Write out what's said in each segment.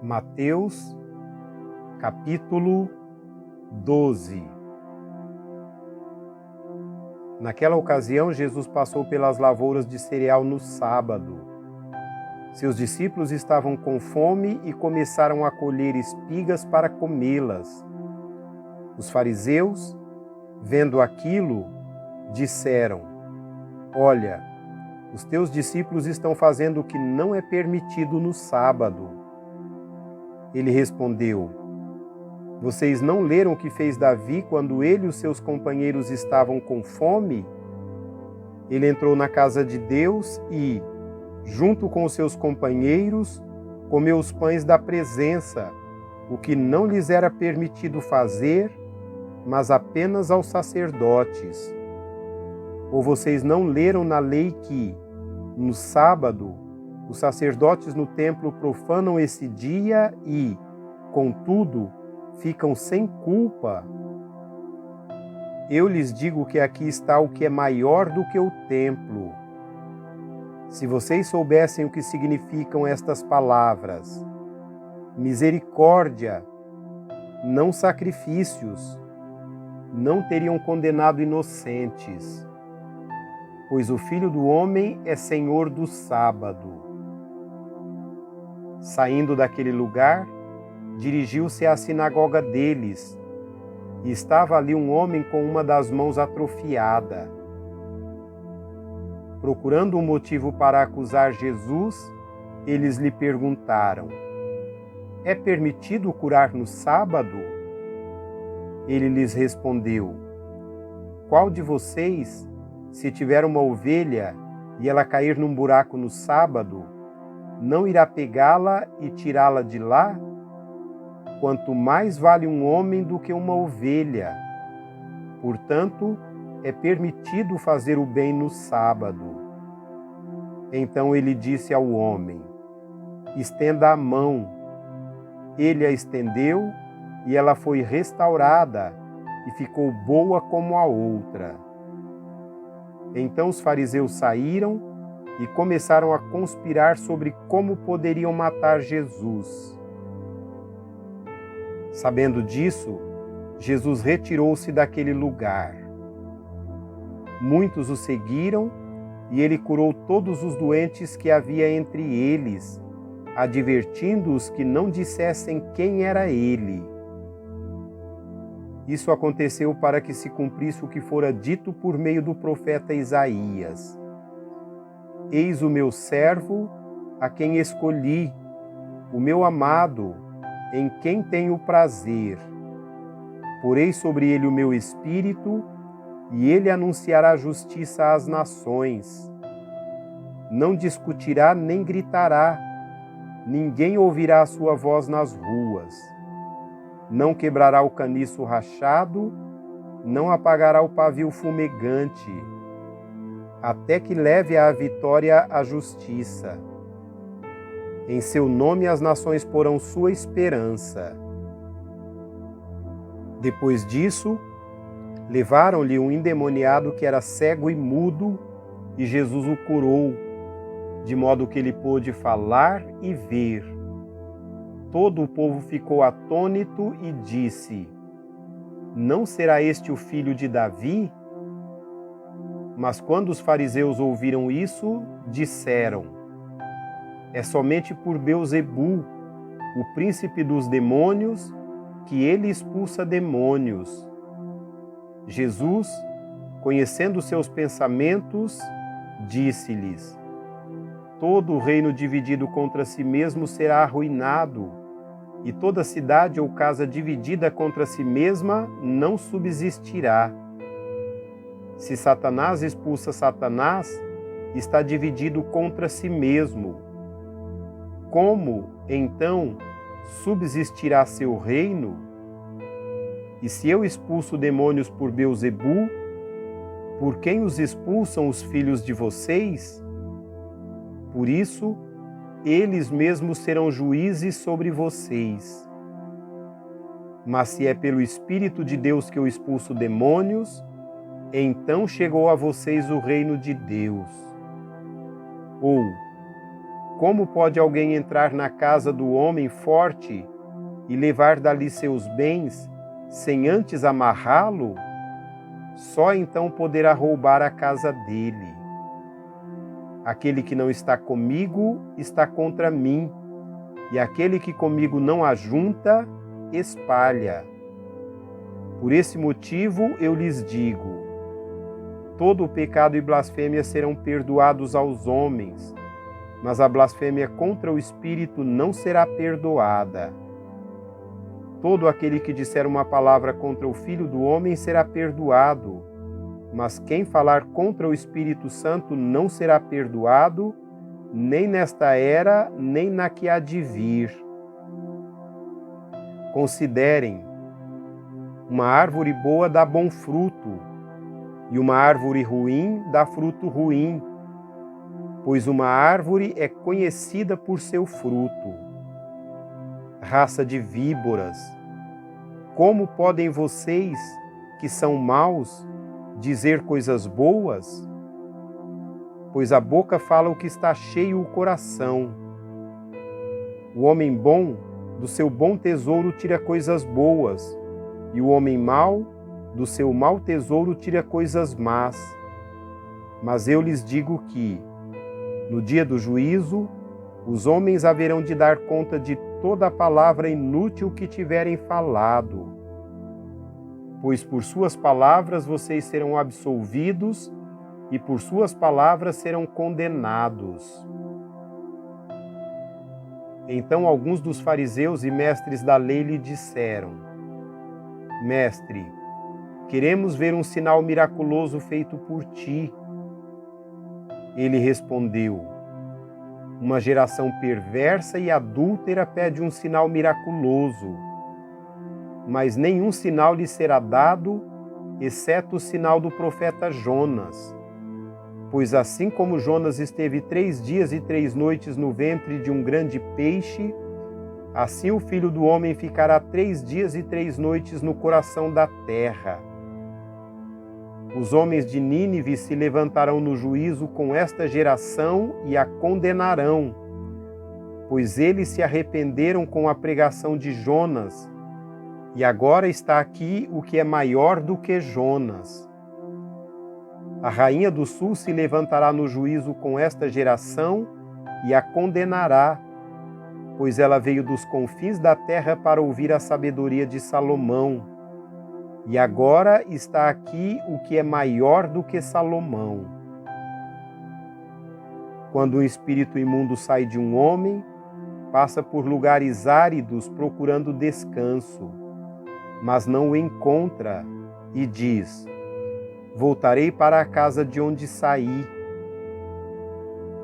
Mateus, capítulo 12. Naquela ocasião, Jesus passou pelas lavouras de cereal no sábado. Seus discípulos estavam com fome e começaram a colher espigas para comê-las. Os fariseus, vendo aquilo, disseram: "Olha, os teus discípulos estão fazendo o que não é permitido no sábado." Ele respondeu: "Vocês não leram o que fez Davi quando ele e os seus companheiros estavam com fome? Ele entrou na casa de Deus e, junto com os seus companheiros, comeu os pães da presença, o que não lhes era permitido fazer, mas apenas aos sacerdotes. Ou vocês não leram na lei que, no sábado, os sacerdotes no templo profanam esse dia e, contudo, ficam sem culpa? Eu lhes digo que aqui está o que é maior do que o templo. Se vocês soubessem o que significam estas palavras, misericórdia, não sacrifícios, não teriam condenado inocentes, pois o Filho do Homem é Senhor do sábado." Saindo daquele lugar, dirigiu-se à sinagoga deles, e estava ali um homem com uma das mãos atrofiada. Procurando um motivo para acusar Jesus, eles lhe perguntaram: "É permitido curar no sábado?" Ele lhes respondeu: "Qual de vocês, se tiver uma ovelha e ela cair num buraco no sábado, não irá pegá-la e tirá-la de lá? Quanto mais vale um homem do que uma ovelha. Portanto, é permitido fazer o bem no sábado." Então ele disse ao homem: "Estenda a mão." Ele a estendeu e ela foi restaurada e ficou boa como a outra. Então os fariseus saíram e começaram a conspirar sobre como poderiam matar Jesus. Sabendo disso, Jesus retirou-se daquele lugar. Muitos o seguiram e ele curou todos os doentes que havia entre eles, advertindo-os que não dissessem quem era ele. Isso aconteceu para que se cumprisse o que fora dito por meio do profeta Isaías: "Eis o meu servo, a quem escolhi, o meu amado, em quem tenho prazer. Porei sobre ele o meu espírito, e ele anunciará justiça às nações. Não discutirá nem gritará, ninguém ouvirá a sua voz nas ruas. Não quebrará o caniço rachado, não apagará o pavio fumegante, até que leve à vitória a justiça. Em seu nome as nações porão sua esperança." Depois disso, levaram-lhe um endemoniado que era cego e mudo, e Jesus o curou, de modo que ele pôde falar e ver. Todo o povo ficou atônito e disse: "Não será este o filho de Davi?" Mas quando os fariseus ouviram isso, disseram: "É somente por Beelzebu, o príncipe dos demônios, que ele expulsa demônios." Jesus, conhecendo seus pensamentos, disse-lhes: "Todo o reino dividido contra si mesmo será arruinado, e toda cidade ou casa dividida contra si mesma não subsistirá. Se Satanás expulsa Satanás, está dividido contra si mesmo. Como, então, subsistirá seu reino? E se eu expulso demônios por Beelzebu, por quem os expulsam os filhos de vocês? Por isso, eles mesmos serão juízes sobre vocês. Mas se é pelo Espírito de Deus que eu expulso demônios, então chegou a vocês o reino de Deus. Ou, Como pode alguém entrar na casa do homem forte e levar dali seus bens, sem antes amarrá-lo? Só então poderá roubar a casa dele. Aquele que não está comigo está contra mim, e aquele que comigo não ajunta, espalha. Por esse motivo eu lhes digo: todo o pecado e blasfêmia serão perdoados aos homens, mas a blasfêmia contra o Espírito não será perdoada. Todo aquele que disser uma palavra contra o Filho do Homem será perdoado, mas quem falar contra o Espírito Santo não será perdoado, nem nesta era, nem na que há de vir. Considerem: uma árvore boa dá bom fruto, e uma árvore ruim dá fruto ruim, pois uma árvore é conhecida por seu fruto. Raça de víboras, como podem vocês, que são maus, dizer coisas boas? Pois a boca fala o que está cheio o coração. O homem bom, do seu bom tesouro tira coisas boas, e o homem mau, do seu mau tesouro tira coisas más. Mas eu lhes digo que, no dia do juízo, os homens haverão de dar conta de toda a palavra inútil que tiverem falado. Pois por suas palavras vocês serão absolvidos, e por suas palavras serão condenados. Então alguns dos fariseus e mestres da lei lhe disseram: Mestre, queremos ver um sinal miraculoso feito por ti. Ele respondeu: uma geração perversa e adúltera pede um sinal miraculoso, mas nenhum sinal lhe será dado, exceto o sinal do profeta Jonas. Pois assim como Jonas esteve 3 dias e 3 noites no ventre de um grande peixe, assim o Filho do Homem ficará 3 dias e 3 noites no coração da terra. Os homens de Nínive se levantarão no juízo com esta geração e a condenarão, pois eles se arrependeram com a pregação de Jonas, e agora está aqui o que é maior do que Jonas. A rainha do sul se levantará no juízo com esta geração e a condenará, pois ela veio dos confins da terra para ouvir a sabedoria de Salomão. E agora está aqui o que é maior do que Salomão. Quando um espírito imundo sai de um homem, passa por lugares áridos procurando descanso, mas não o encontra e diz: voltarei para a casa de onde saí.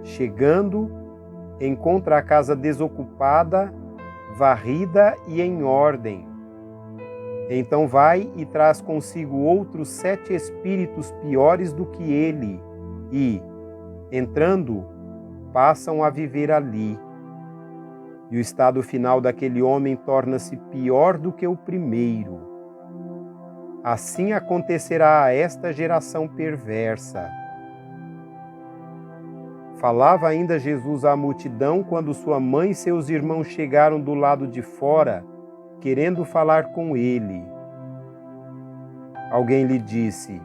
Chegando, encontra a casa desocupada, varrida e em ordem. Então vai e traz consigo outros 7 espíritos piores do que ele, e, entrando, passam a viver ali. E o estado final daquele homem torna-se pior do que o primeiro. Assim acontecerá a esta geração perversa. Falava ainda Jesus à multidão quando sua mãe e seus irmãos chegaram do lado de fora, querendo falar com ele. Alguém lhe disse: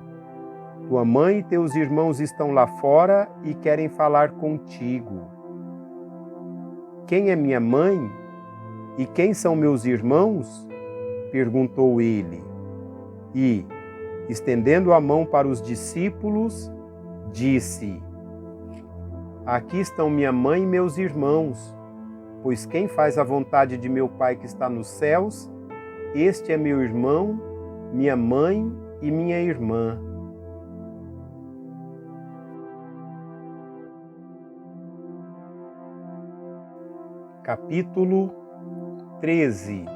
tua mãe e teus irmãos estão lá fora e querem falar contigo. Quem é minha mãe? E quem são meus irmãos? Perguntou ele. E, estendendo a mão para os discípulos, disse: aqui estão minha mãe e meus irmãos, pois quem faz a vontade de meu Pai que está nos céus, este é meu irmão, minha mãe e minha irmã. Capítulo 13.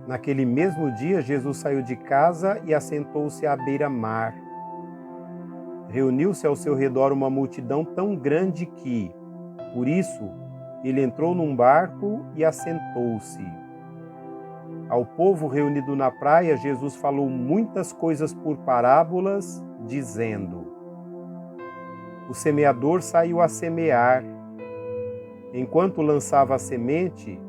Naquele mesmo dia, Jesus saiu de casa e assentou-se à beira-mar. Reuniu-se ao seu redor uma multidão tão grande que, por isso, ele entrou num barco e assentou-se. Ao povo reunido na praia, Jesus falou muitas coisas por parábolas, dizendo: o semeador saiu a semear. Enquanto lançava a semente,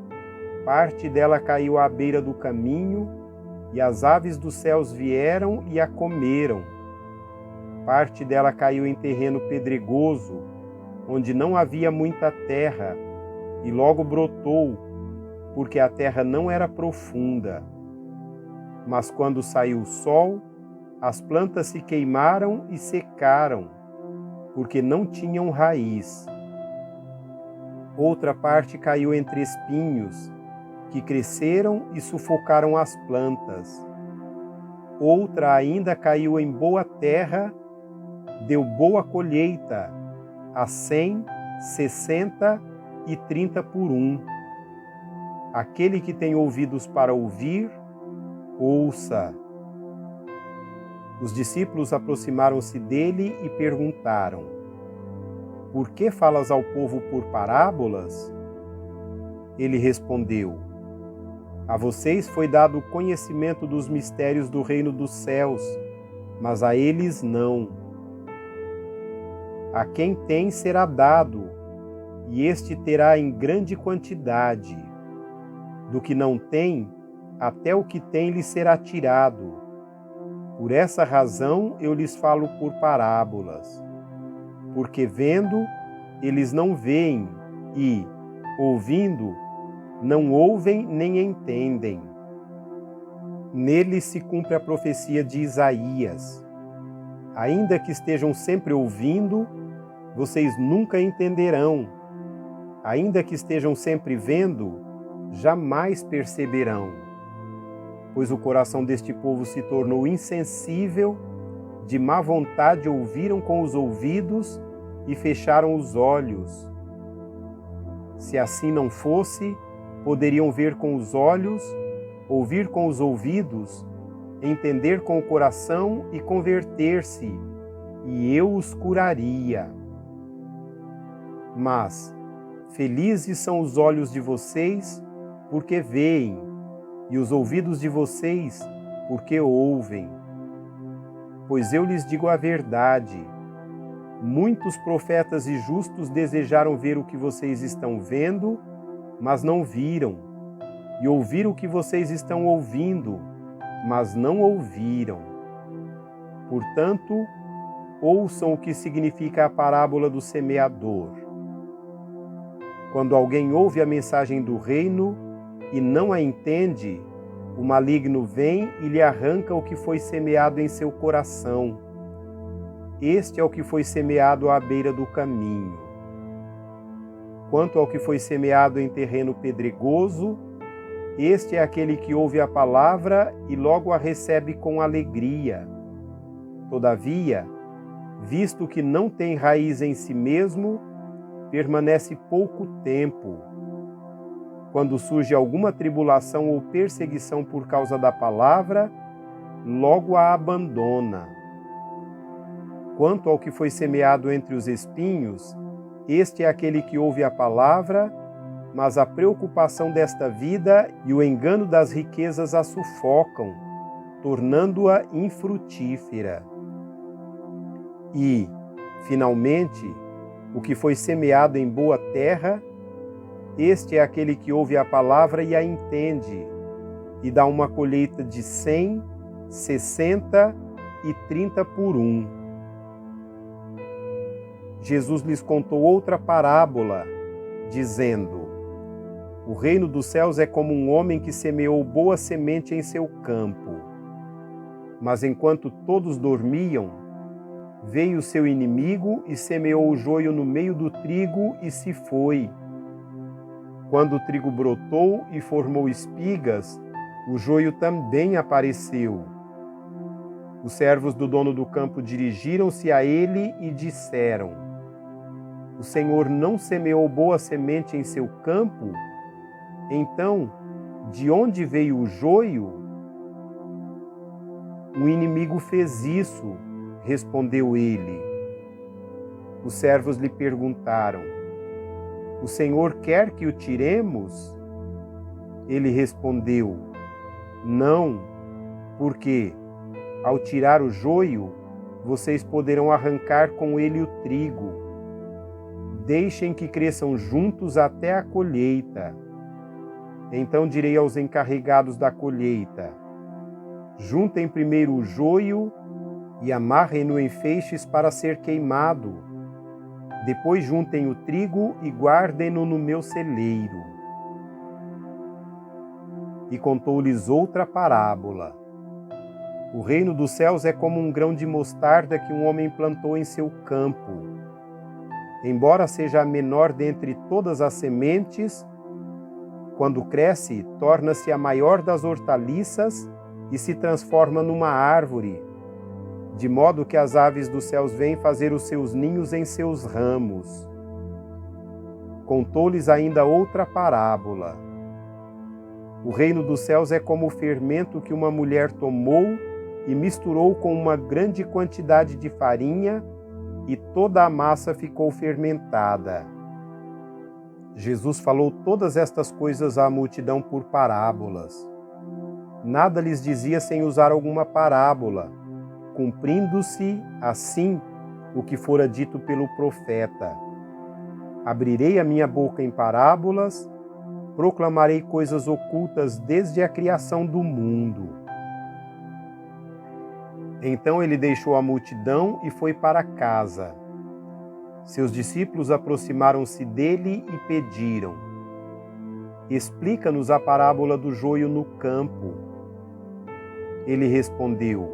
parte dela caiu à beira do caminho, e as aves dos céus vieram e a comeram. Parte dela caiu em terreno pedregoso, onde não havia muita terra, e logo brotou, porque a terra não era profunda. Mas quando saiu o sol, as plantas se queimaram e secaram, porque não tinham raiz. Outra parte caiu entre espinhos, que cresceram e sufocaram as plantas. Outra ainda caiu em boa terra, deu boa colheita, a 100, 60 e 30 por 1. Aquele que tem ouvidos para ouvir, ouça. Os discípulos aproximaram-se dele e perguntaram: Por que falas ao povo por parábolas? Ele respondeu: A vocês foi dado o conhecimento dos mistérios do reino dos céus, mas a eles não. A quem tem será dado, e este terá em grande quantidade. Do que não tem, até o que tem lhe será tirado. Por essa razão eu lhes falo por parábolas. Porque vendo, eles não veem, e, ouvindo, não ouvem nem entendem. Nele se cumpre a profecia de Isaías. Ainda que estejam sempre ouvindo, vocês nunca entenderão. Ainda que estejam sempre vendo, jamais perceberão. Pois o coração deste povo se tornou insensível, de má vontade ouviram com os ouvidos e fecharam os olhos. Se assim não fosse, poderiam ver com os olhos, ouvir com os ouvidos, entender com o coração e converter-se, e eu os curaria. Mas felizes são os olhos de vocês, porque veem, e os ouvidos de vocês, porque ouvem. Pois eu lhes digo a verdade: muitos profetas e justos desejaram ver o que vocês estão vendo, mas não viram, e ouvir o que vocês estão ouvindo, mas não ouviram. Portanto, ouçam o que significa a parábola do semeador. Quando alguém ouve a mensagem do reino e não a entende, o maligno vem e lhe arranca o que foi semeado em seu coração. Este é o que foi semeado à beira do caminho. Quanto ao que foi semeado em terreno pedregoso, este é aquele que ouve a palavra e logo a recebe com alegria. Todavia, visto que não tem raiz em si mesmo, permanece pouco tempo. Quando surge alguma tribulação ou perseguição por causa da palavra, logo a abandona. Quanto ao que foi semeado entre os espinhos, este é aquele que ouve a palavra, mas a preocupação desta vida e o engano das riquezas a sufocam, tornando-a infrutífera. E, finalmente, o que foi semeado em boa terra, este é aquele que ouve a palavra e a entende, e dá uma colheita de 100, 60 e 30 por 1. Jesus lhes contou outra parábola, dizendo: O reino dos céus é como um homem que semeou boa semente em seu campo. Mas enquanto todos dormiam, veio seu inimigo e semeou o joio no meio do trigo e se foi. Quando o trigo brotou e formou espigas, o joio também apareceu. Os servos do dono do campo dirigiram-se a ele e disseram: O Senhor não semeou boa semente em seu campo? Então, de onde veio o joio? O inimigo fez isso, respondeu ele. Os servos lhe perguntaram: O Senhor quer que o tiremos? Ele respondeu: Não, porque, ao tirar o joio, vocês poderão arrancar com ele o trigo. Deixem que cresçam juntos até a colheita. Então direi aos encarregados da colheita: juntem primeiro o joio e amarrem-no em feixes para ser queimado. Depois juntem o trigo e guardem-no no meu celeiro. E contou-lhes outra parábola. O reino dos céus é como um grão de mostarda que um homem plantou em seu campo. Embora seja a menor dentre todas as sementes, quando cresce, torna-se a maior das hortaliças e se transforma numa árvore, de modo que as aves dos céus vêm fazer os seus ninhos em seus ramos. Contou-lhes ainda outra parábola. O reino dos céus é como o fermento que uma mulher tomou e misturou com uma grande quantidade de farinha, e toda a massa ficou fermentada. Jesus falou todas estas coisas à multidão por parábolas. Nada lhes dizia sem usar alguma parábola, cumprindo-se assim o que fora dito pelo profeta: abrirei a minha boca em parábolas, proclamarei coisas ocultas desde a criação do mundo. Então ele deixou a multidão e foi para casa. Seus discípulos aproximaram-se dele e pediram: explica-nos a parábola do joio no campo. Ele respondeu: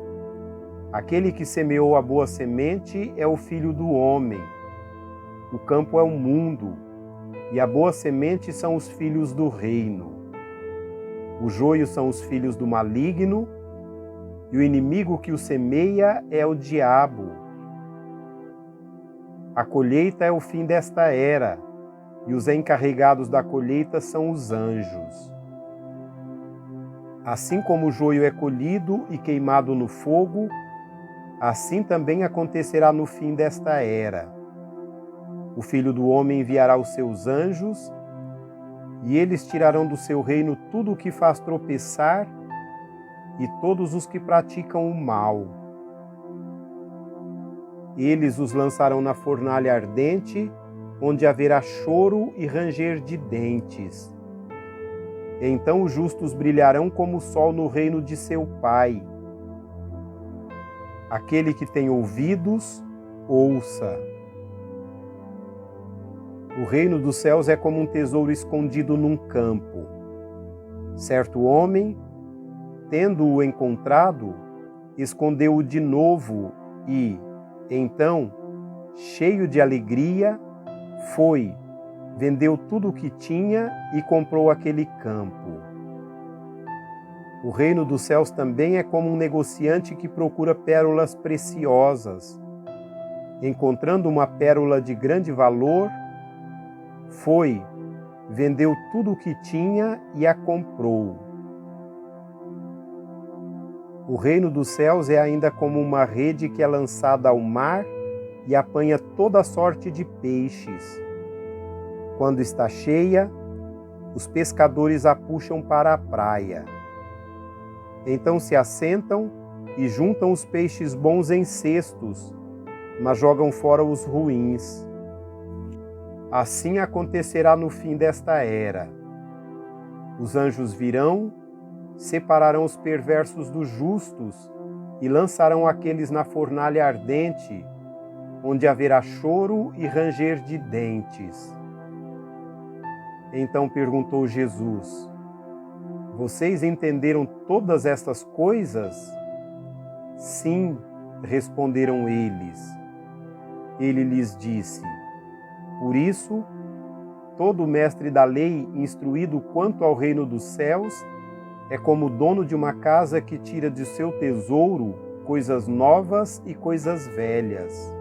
aquele que semeou a boa semente é o Filho do Homem. O campo é o mundo, e a boa semente são os filhos do reino. O joio são os filhos do maligno, e o inimigo que o semeia é o diabo. A colheita é o fim desta era, e os encarregados da colheita são os anjos. Assim como o joio é colhido e queimado no fogo, assim também acontecerá no fim desta era. O Filho do Homem enviará os seus anjos, e eles tirarão do seu reino tudo o que faz tropeçar e todos os que praticam o mal. Eles os lançarão na fornalha ardente, onde haverá choro e ranger de dentes. Então os justos brilharão como o sol no reino de seu Pai. Aquele que tem ouvidos, ouça. O reino dos céus é como um tesouro escondido num campo. Certo homem, tendo-o encontrado, escondeu-o de novo e, então, cheio de alegria, foi, vendeu tudo o que tinha e comprou aquele campo. O reino dos céus também é como um negociante que procura pérolas preciosas. Encontrando uma pérola de grande valor, foi, vendeu tudo o que tinha e a comprou. O reino dos céus é ainda como uma rede que é lançada ao mar e apanha toda sorte de peixes. Quando está cheia, os pescadores a puxam para a praia. Então se assentam e juntam os peixes bons em cestos, mas jogam fora os ruins. Assim acontecerá no fim desta era. Os anjos virão, separarão os perversos dos justos e lançarão aqueles na fornalha ardente, onde haverá choro e ranger de dentes. Então perguntou Jesus: vocês entenderam todas estas coisas? Sim, responderam eles. Ele lhes disse: por isso, todo mestre da lei, instruído quanto ao reino dos céus, é como o dono de uma casa que tira de seu tesouro coisas novas e coisas velhas.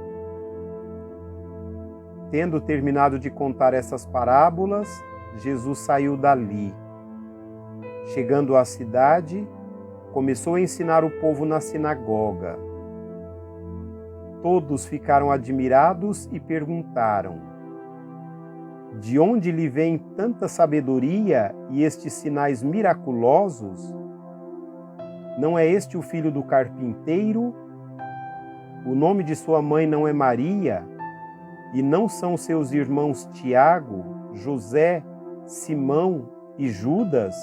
Tendo terminado de contar essas parábolas, Jesus saiu dali. Chegando à cidade, começou a ensinar o povo na sinagoga. Todos ficaram admirados e perguntaram: de onde lhe vem tanta sabedoria e estes sinais miraculosos? Não é este o filho do carpinteiro? O nome de sua mãe não é Maria? E não são seus irmãos Tiago, José, Simão e Judas?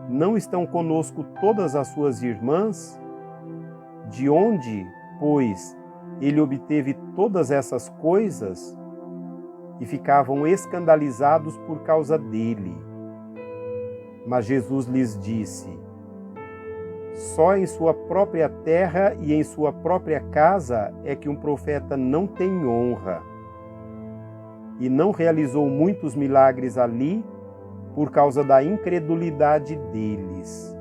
Não estão conosco todas as suas irmãs? De onde, pois, ele obteve todas essas coisas? E ficavam escandalizados por causa dele. Mas Jesus lhes disse: só em sua própria terra e em sua própria casa é que um profeta não tem honra. E não realizou muitos milagres ali por causa da incredulidade deles.